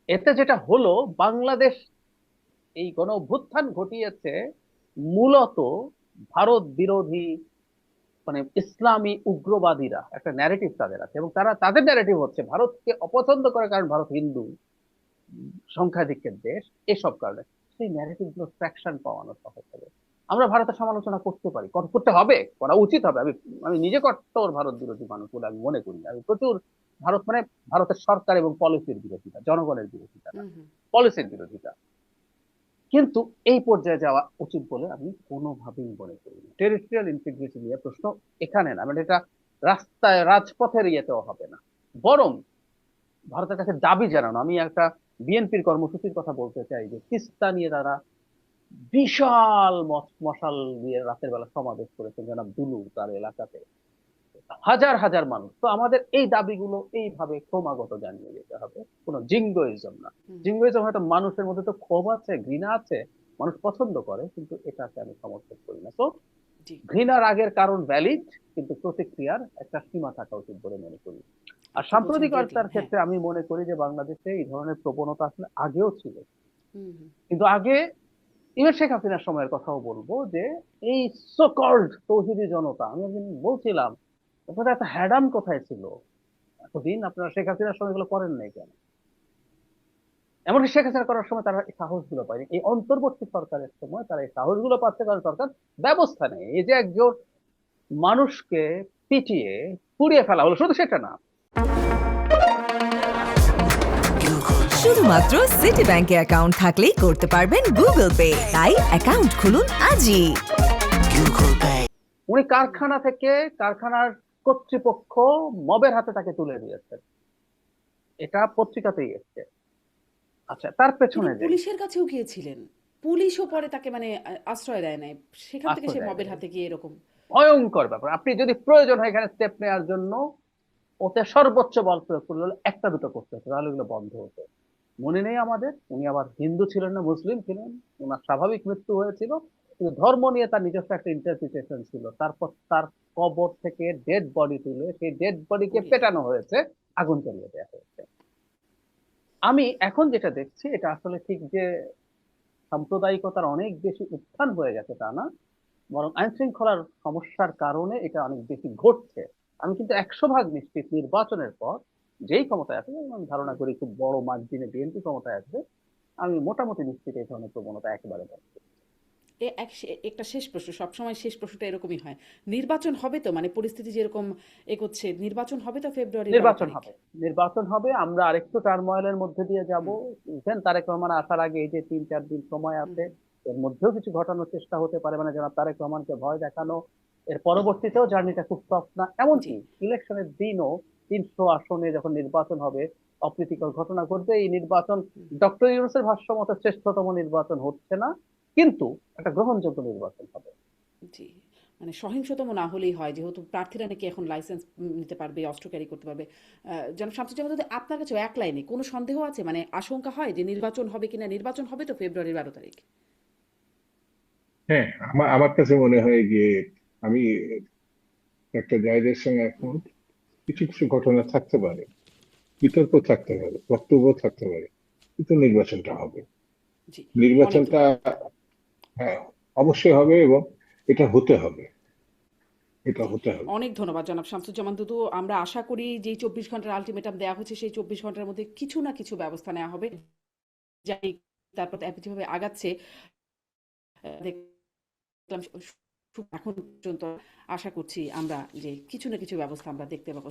এতে যেটা হলো, বাংলাদেশ এই গণ অভ্যুত্থান ঘটিয়েছে মূলত ভারত বিরোধী, মানে ইসলামী উগ্রবাদীরা একটা ন্যারেটিভ তাদের আছে, এবং তারা তাদের ন্যারেটিভ হচ্ছে ভারতকে অপছন্দ করে কারণ ভারত হিন্দু, সংখ্যাধিক্যের দেশ, এসব কারণে সেই ন্যারেটিভ গুলো ট্রাকশন পাওয়ানো সহজ হবে। আমরা ভারতের সমালোচনা করতে পারি, করতে হবে, করা উচিত হবে। আমি আমি নিজে কট্টর ভারত বিরোধী মানুষ বলে আমি মনে করি না। আমি প্রচুর ভারত মানে ভারতের সরকার এবং পলিসির বিরোধিতা, জনগণের বিরোধিতা না, হুম হুম। পলিসির বিরোধিতা। কিন্তু এই পর্যায়ে যাওয়া উচিত বলে আমি কোনোভাবেই মনে করি না। টেরিtoriয়াল ইন্টিগ্রিটি নিয়ে প্রশ্ন এখানে না, মানে এটা রাস্তায় রাজপথের ইয়েতেও হবে না। বরং ভারতের কাছে দাবি জানানো, আমি একটা বিএনপির কর্মসূচির কথা বলতে চাই, যে তিস্তা নিয়ে তারা বিশাল মশাল দিয়ে রাতের বেলা সমাবেশ করেছেন জনাব দুলু তার এলাকাতে, হাজার হাজার মানুষ। তো আমাদের এই দাবিগুলো এইভাবে ক্রমাগত জানিয়ে যেতে হবে, কোনো জিঙ্গোইজম না। হুম। জিঙ্গোইজম হয়তো মানুষের মধ্যে তো ক্ষোভ আছে, ঘৃণা আছে, মানুষ পছন্দ করে, কিন্তু এটাকে আমি সমর্থন করি না। তো জি। ঘৃণার আগের কারণ ভ্যালিড, কিন্তু প্রতিক্রিয়ার একটা সীমা থাকা উচিত বলে মনে করি। আর আপনি বলছেন ডেডলাইন, সাম্প্রতিকতার হ্যাঁ। ক্ষেত্রে আমি মনে করি যে বাংলাদেশে এই ধরনের প্রবণতা আসলে আগেও ছিল, হুম হুম। কিন্তু আগে, ইভেন শেখ হাসিনার সময়ের কথাও বলবো, যে এই সো কল্ড তৌহিদি জনতা, আমি একদিন বলছিলাম আপনাদের এত হ্যাডাম কোথায় ছিল এতদিন, আপনারা শেখ হাসিনার সময় এগুলো করেন নাই কেন? এমনকি শেখ হাসিনা করার সময় তারা এই সাহস গুলো পায়নি, এই অন্তর্বর্তী সরকারের সময় তারা এই সাহস গুলো পাচ্ছে কারণ সরকার ব্যবস্থা নেই। এই যে একজন মানুষকে পিটিয়ে পুড়িয়ে ফেলা হলো, শুধু সেটা না, শুধুমাত্র সিটি ব্যাংকে অ্যাকাউন্ট থাকলেই করতে পারবেন গুগল পে। তাই অ্যাকাউন্ট খুলুন আজই। উনি কারখানা থেকে, কারখানার কর্তৃপক্ষ মবের হাতে তাকে তুলে দিয়েছেন, এটা পত্রিকাতেই এসছে। আচ্ছা, তার তিনি পেছনে যাই। পুলিশের কাছেও গিয়েছিলেন। পুলিশও পরে তাকে মানে আশ্রয় দেয় নাই। সেখান থেকে সে আশ্চর্য মবের জায়গায়, হাতে গিয়ে এরকম। ভয়ঙ্কর ব্যাপার। আপনি যদি প্রয়োজন হয় এখানে স্টেপ নেওয়ার জন্য, ওতে সর্বোচ্চ বল প্রয়োগ করলে হলে একটা দুটো করতে হতো, তাহলে এগুলো বন্ধ হতো। মনে নেই আমাদের, উনি আবার হিন্দু ছিলেন না মুসলিম ছিলেন, ওনার স্বাভাবিক মৃত্যু হয়েছিল, কিন্তু ধর্ম নিয়ে তার নিজস্ব একটা ইন্টারপ্রিটেশন ছিল। তারপর তার কবর থেকে ডেড বডি তুলে সেই ডেড বডিকে পুড়িয়ে দেয়। পেটানো হয়েছে, আগুন জ্বালিয়ে দেওয়া হয়েছে। আমি এখন যেটা দেখছি এটা আসলে ঠিক যে সাম্প্রদায়িকতার অনেক বেশি উত্থান হয়ে গেছে তা না, বরং আইন শৃঙ্খলার সমস্যার কারণে এটা অনেক বেশি ঘটছে। আমি কিন্তু 100 ভাগ নিশ্চিত নির্বাচনের পর যেই ক্ষমতায় আসবে, আমি ধারণা হুম। করি খুব বড় মার্জিনে বিএনপি ক্ষমতায় আসবে, আমি মোটামুটি নিশ্চিত এই ধরনের প্রবণতা একেবারে বন্ধ করব। একটা শেষ প্রশ্ন, সবসময় শেষ প্রশ্নটা এরকমই হয়। নির্বাচন হবে তো, মানে পরিস্থিতি যেরকম এগোচ্ছে, নির্বাচন হবে তো ফেব্রুয়ারির 12 নির্বাচন তারিখ? হবে, নির্বাচন হবে, আমরা আরেকটু টার্ময়েলের মধ্যে দিয়ে যাব। হুম ইভেন তারেক রহমান আসার আগে এই যে 3-4 দিন সময় হুম আছে, হুম। এর মধ্যেও কিছু ঘটানোর চেষ্টা হতে পারে, মানে জনাব তারেক রহমানকে ভয় দেখানো। এর পরবর্তীতেও জার্নিটা খুব টফ না, জি। এমনকি ইলেকশনের দিনও 300 আসনে যখন নির্বাচন হবে, অপ্রীতিকর ঘটনা ঘটবে। এই নির্বাচন হুম। ডক্টর ইউনূসের ভাষ্য মতে শ্রেষ্ঠতম নির্বাচন হচ্ছে না, কিন্তু একটা গ্রহণযোগ্য নির্বাচন হবে। জি। মানে সহিংসতম না হলেই হয়, যেহেতু প্রার্থীরা নাকি এখন লাইসেন্স নিতে পারবে, অস্ত্র ক্যারি করতে পারবে। জনাব শামসুজ্জামান, যদি আপনার কাছেও এক লাইনে কোনো সন্দেহ আছে, মানে আশঙ্কা হয় যে নির্বাচন হবে কিনা? নির্বাচন হবে তো ফেব্রুয়ারির 12 তারিখ? হ্যাঁ, আমার আমার কাছে মনে হয় যে আমি একটা জায়দের সঙ্গে এখন কিছু কিছু ঘটনা থাকতে পারে, বিতর্ক থাকতে পারে, বক্তব্য থাকতে পারে, কিন্তু নির্বাচনটা হবে। জি। অনেক নির্বাচনটা, ধন্যবাদ। হ্যাঁ, অবশ্যই হবে, এবং এটা হতে হবে, এটা জি। হতে হবে। অনেক ধন্যবাদ জনাব শামসুজ্জামান দুদু। আমরা আশা করি যেই 24 ঘন্টার আল্টিমেটাম দেয়া হচ্ছে, সেই 24 ঘন্টার মধ্যে কিছু না কিছু ব্যবস্থা নেওয়া হবে। যাই, তারপর যেভাবে আগাচ্ছে দেখলাম এখন পর্যন্ত, আশা করছি আমরা যে কিছু না কিছু ব্যবস্থা আমরা দেখতে পাবো।